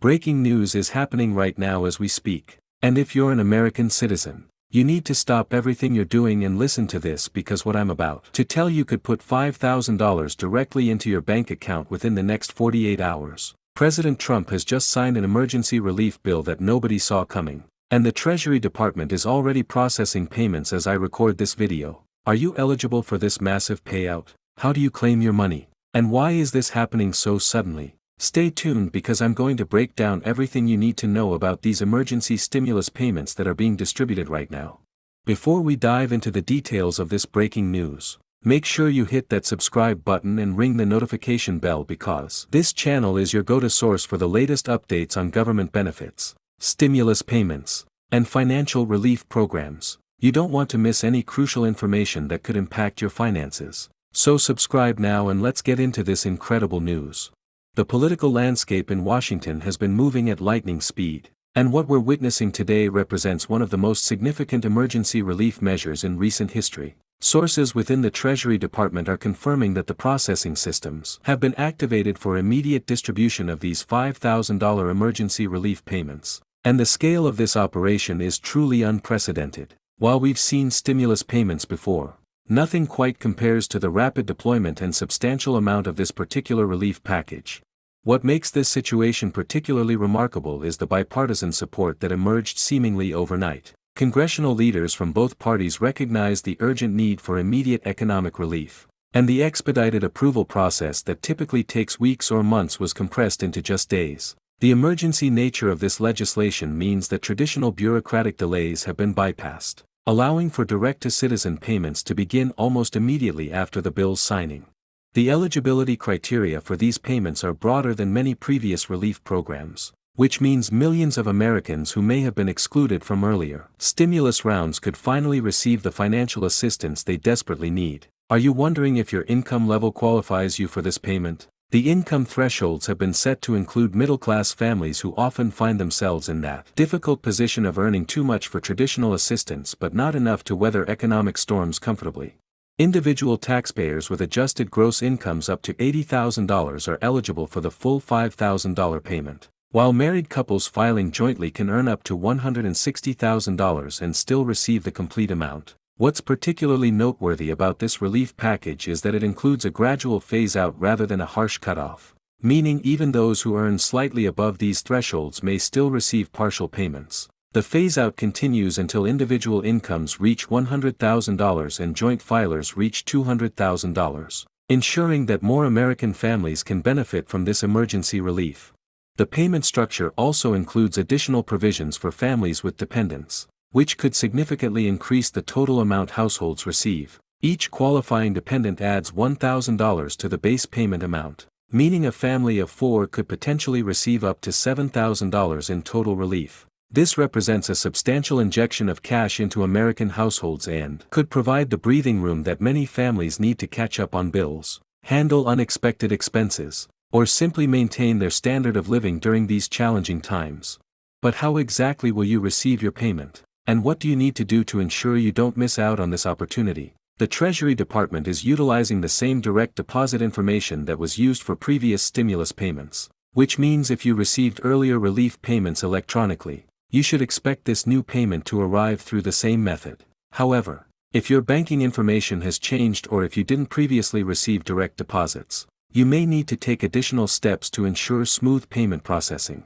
Breaking news is happening right now as we speak. And if you're an American citizen, you need to stop everything you're doing and listen to this, because what I'm about to tell you could put $5,000 directly into your bank account within the next 48 hours. President Trump has just signed an emergency relief bill that nobody saw coming, and the Treasury Department is already processing payments as I record this video. Are you eligible for this massive payout? How do you claim your money? And why is this happening so suddenly? Stay tuned, because I'm going to break down everything you need to know about these emergency stimulus payments that are being distributed right now. Before we dive into the details of this breaking news, make sure you hit that subscribe button and ring the notification bell, because this channel is your go-to source for the latest updates on government benefits, stimulus payments, and financial relief programs. You don't want to miss any crucial information that could impact your finances. So subscribe now and let's get into this incredible news. The political landscape in Washington has been moving at lightning speed, and what we're witnessing today represents one of the most significant emergency relief measures in recent history. Sources within the Treasury Department are confirming that the processing systems have been activated for immediate distribution of these $5,000 emergency relief payments, and the scale of this operation is truly unprecedented. While we've seen stimulus payments before, nothing quite compares to the rapid deployment and substantial amount of this particular relief package. What makes this situation particularly remarkable is the bipartisan support that emerged seemingly overnight. Congressional leaders from both parties recognized the urgent need for immediate economic relief, and the expedited approval process that typically takes weeks or months was compressed into just days. The emergency nature of this legislation means that traditional bureaucratic delays have been bypassed, allowing for direct-to-citizen payments to begin almost immediately after the bill's signing. The eligibility criteria for these payments are broader than many previous relief programs, which means millions of Americans who may have been excluded from earlier stimulus rounds could finally receive the financial assistance they desperately need. Are you wondering if your income level qualifies you for this payment? The income thresholds have been set to include middle-class families who often find themselves in that difficult position of earning too much for traditional assistance but not enough to weather economic storms comfortably. Individual taxpayers with adjusted gross incomes up to $80,000 are eligible for the full $5,000 payment, while married couples filing jointly can earn up to $160,000 and still receive the complete amount. What's particularly noteworthy about this relief package is that it includes a gradual phase-out rather than a harsh cutoff, meaning even those who earn slightly above these thresholds may still receive partial payments. The phase-out continues until individual incomes reach $100,000 and joint filers reach $200,000, ensuring that more American families can benefit from this emergency relief. The payment structure also includes additional provisions for families with dependents, which could significantly increase the total amount households receive. Each qualifying dependent adds $1,000 to the base payment amount, meaning a family of 4 could potentially receive up to $7,000 in total relief. This represents a substantial injection of cash into American households and could provide the breathing room that many families need to catch up on bills, handle unexpected expenses, or simply maintain their standard of living during these challenging times. But how exactly will you receive your payment? And what do you need to do to ensure you don't miss out on this opportunity? The Treasury Department is utilizing the same direct deposit information that was used for previous stimulus payments, which means if you received earlier relief payments electronically, you should expect this new payment to arrive through the same method. However, if your banking information has changed or if you didn't previously receive direct deposits, you may need to take additional steps to ensure smooth payment processing.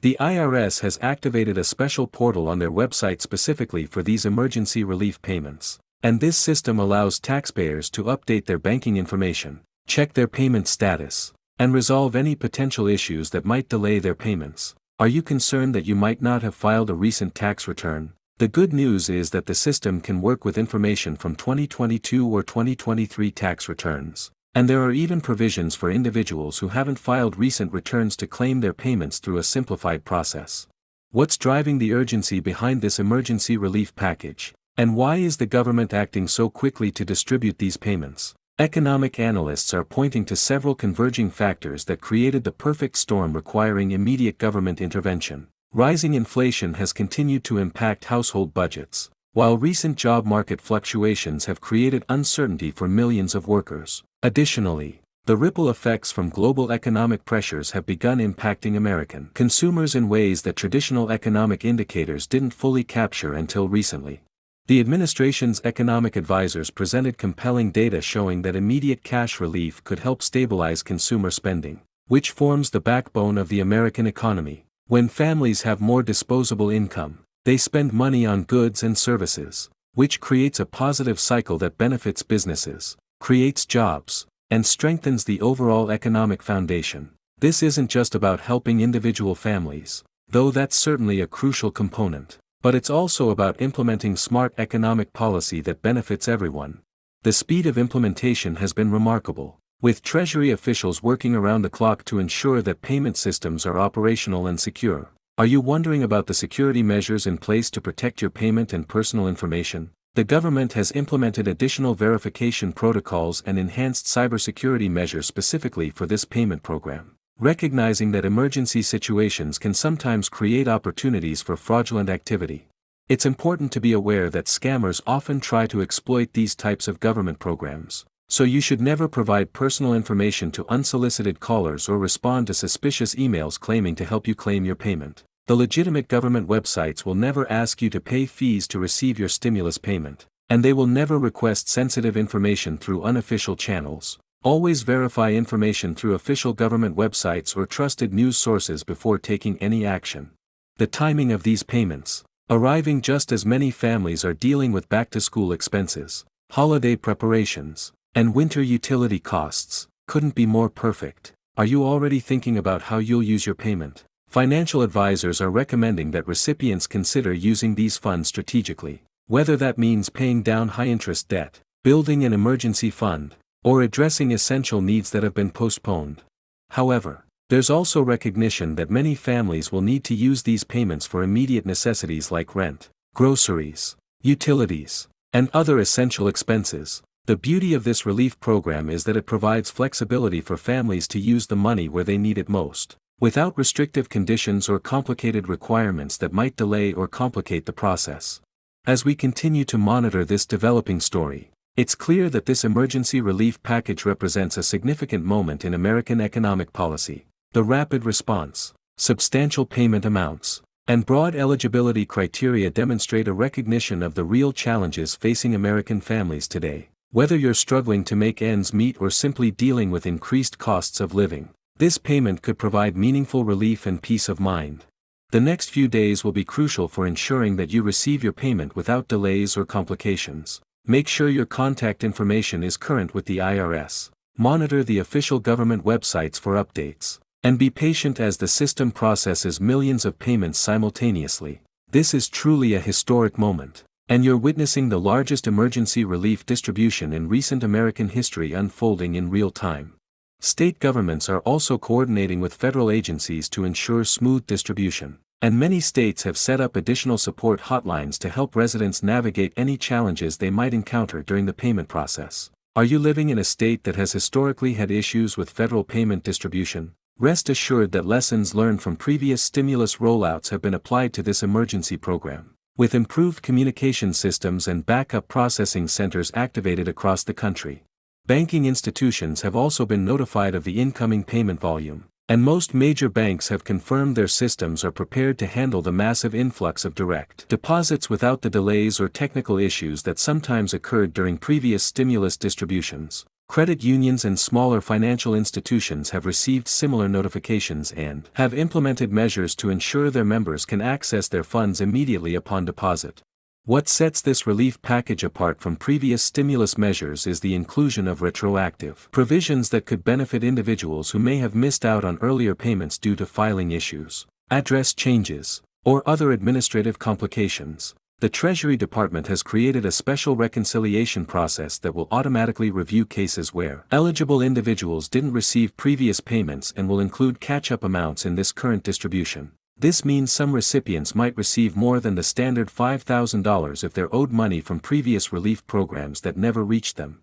The IRS has activated a special portal on their website specifically for these emergency relief payments, and this system allows taxpayers to update their banking information, check their payment status, and resolve any potential issues that might delay their payments. Are you concerned that you might not have filed a recent tax return? The good news is that the system can work with information from 2022 or 2023 tax returns, and there are even provisions for individuals who haven't filed recent returns to claim their payments through a simplified process. What's driving the urgency behind this emergency relief package, and why is the government acting so quickly to distribute these payments? Economic analysts are pointing to several converging factors that created the perfect storm requiring immediate government intervention. Rising inflation has continued to impact household budgets, while recent job market fluctuations have created uncertainty for millions of workers. Additionally, The ripple effects from global economic pressures have begun impacting American consumers in ways that traditional economic indicators didn't fully capture until recently. The administration's economic advisors presented compelling data showing that immediate cash relief could help stabilize consumer spending, which forms the backbone of the American economy. When families have more disposable income, they spend money on goods and services, which creates a positive cycle that benefits businesses, creates jobs, and strengthens the overall economic foundation. This isn't just about helping individual families, though that's certainly a crucial component, but it's also about implementing smart economic policy that benefits everyone. The speed of implementation has been remarkable, with Treasury officials working around the clock to ensure that payment systems are operational and secure. Are you wondering about the security measures in place to protect your payment and personal information? The government has implemented additional verification protocols and enhanced cybersecurity measures specifically for this payment program, recognizing that emergency situations can sometimes create opportunities for fraudulent activity. It's important to be aware that scammers often try to exploit these types of government programs, so you should never provide personal information to unsolicited callers or respond to suspicious emails claiming to help you claim your payment. The legitimate government websites will never ask you to pay fees to receive your stimulus payment, and they will never request sensitive information through unofficial channels. Always verify information through official government websites or trusted news sources before taking any action. The timing of these payments, arriving just as many families are dealing with back-to-school expenses, holiday preparations, and winter utility costs, couldn't be more perfect. Are you already thinking about how you'll use your payment? Financial advisors are recommending that recipients consider using these funds strategically, whether that means paying down high-interest debt, building an emergency fund, or addressing essential needs that have been postponed. However, there's also recognition that many families will need to use these payments for immediate necessities like rent, groceries, utilities, and other essential expenses. The beauty of this relief program is that it provides flexibility for families to use the money where they need it most, without restrictive conditions or complicated requirements that might delay or complicate the process. As we continue to monitor this developing story, it's clear that this emergency relief package represents a significant moment in American economic policy. The rapid response, substantial payment amounts, and broad eligibility criteria demonstrate a recognition of the real challenges facing American families today. Whether you're struggling to make ends meet or simply dealing with increased costs of living, this payment could provide meaningful relief and peace of mind. The next few days will be crucial for ensuring that you receive your payment without delays or complications. Make sure your contact information is current with the IRS. Monitor the official government websites for updates, and be patient as the system processes millions of payments simultaneously. This is truly a historic moment, and you're witnessing the largest emergency relief distribution in recent American history unfolding in real time. State governments are also coordinating with federal agencies to ensure smooth distribution, and many states have set up additional support hotlines to help residents navigate any challenges they might encounter during the payment process. Are you living in a state that has historically had issues with federal payment distribution? Rest assured that lessons learned from previous stimulus rollouts have been applied to this emergency program, with improved communication systems and backup processing centers activated across the country. Banking institutions have also been notified of the incoming payment volume, and most major banks have confirmed their systems are prepared to handle the massive influx of direct deposits without the delays or technical issues that sometimes occurred during previous stimulus distributions. Credit unions and smaller financial institutions have received similar notifications and have implemented measures to ensure their members can access their funds immediately upon deposit. What sets this relief package apart from previous stimulus measures is the inclusion of retroactive provisions that could benefit individuals who may have missed out on earlier payments due to filing issues, address changes, or other administrative complications. The Treasury Department has created a special reconciliation process that will automatically review cases where eligible individuals didn't receive previous payments and will include catch-up amounts in this current distribution. This means some recipients might receive more than the standard $5,000 if they're owed money from previous relief programs that never reached them.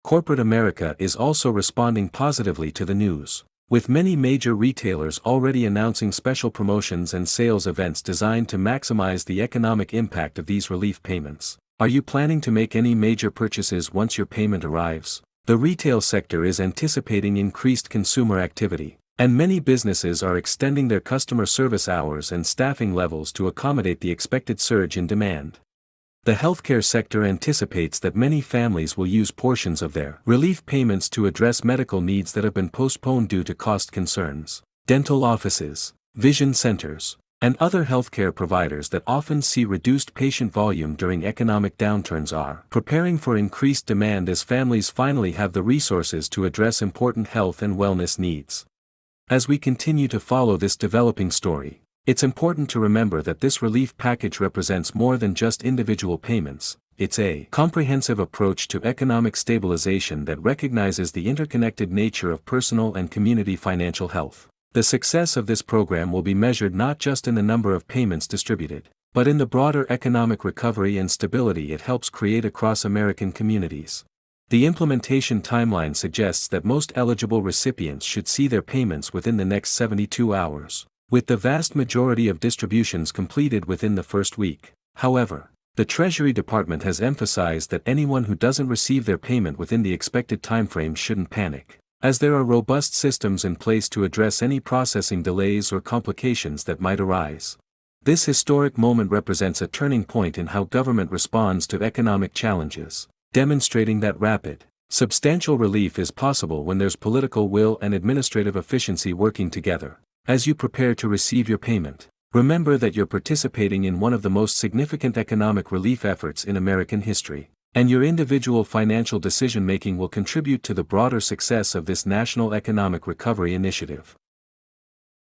Corporate America is also responding positively to the news, with many major retailers already announcing special promotions and sales events designed to maximize the economic impact of these relief payments. Are you planning to make any major purchases once your payment arrives? The retail sector is anticipating increased consumer activity, and many businesses are extending their customer service hours and staffing levels to accommodate the expected surge in demand. The healthcare sector anticipates that many families will use portions of their relief payments to address medical needs that have been postponed due to cost concerns. Dental offices, vision centers, and other healthcare providers that often see reduced patient volume during economic downturns are preparing for increased demand as families finally have the resources to address important health and wellness needs. As we continue to follow this developing story, it's important to remember that this relief package represents more than just individual payments. It's a comprehensive approach to economic stabilization that recognizes the interconnected nature of personal and community financial health. The success of this program will be measured not just in the number of payments distributed, but in the broader economic recovery and stability it helps create across American communities. The implementation timeline suggests that most eligible recipients should see their payments within the next 72 hours, with the vast majority of distributions completed within the first week. However, the Treasury Department has emphasized that anyone who doesn't receive their payment within the expected timeframe shouldn't panic, as there are robust systems in place to address any processing delays or complications that might arise. This historic moment represents a turning point in how government responds to economic challenges, demonstrating that rapid, substantial relief is possible when there's political will and administrative efficiency working together. As you prepare to receive your payment, remember that you're participating in one of the most significant economic relief efforts in American history, and your individual financial decision-making will contribute to the broader success of this national economic recovery initiative.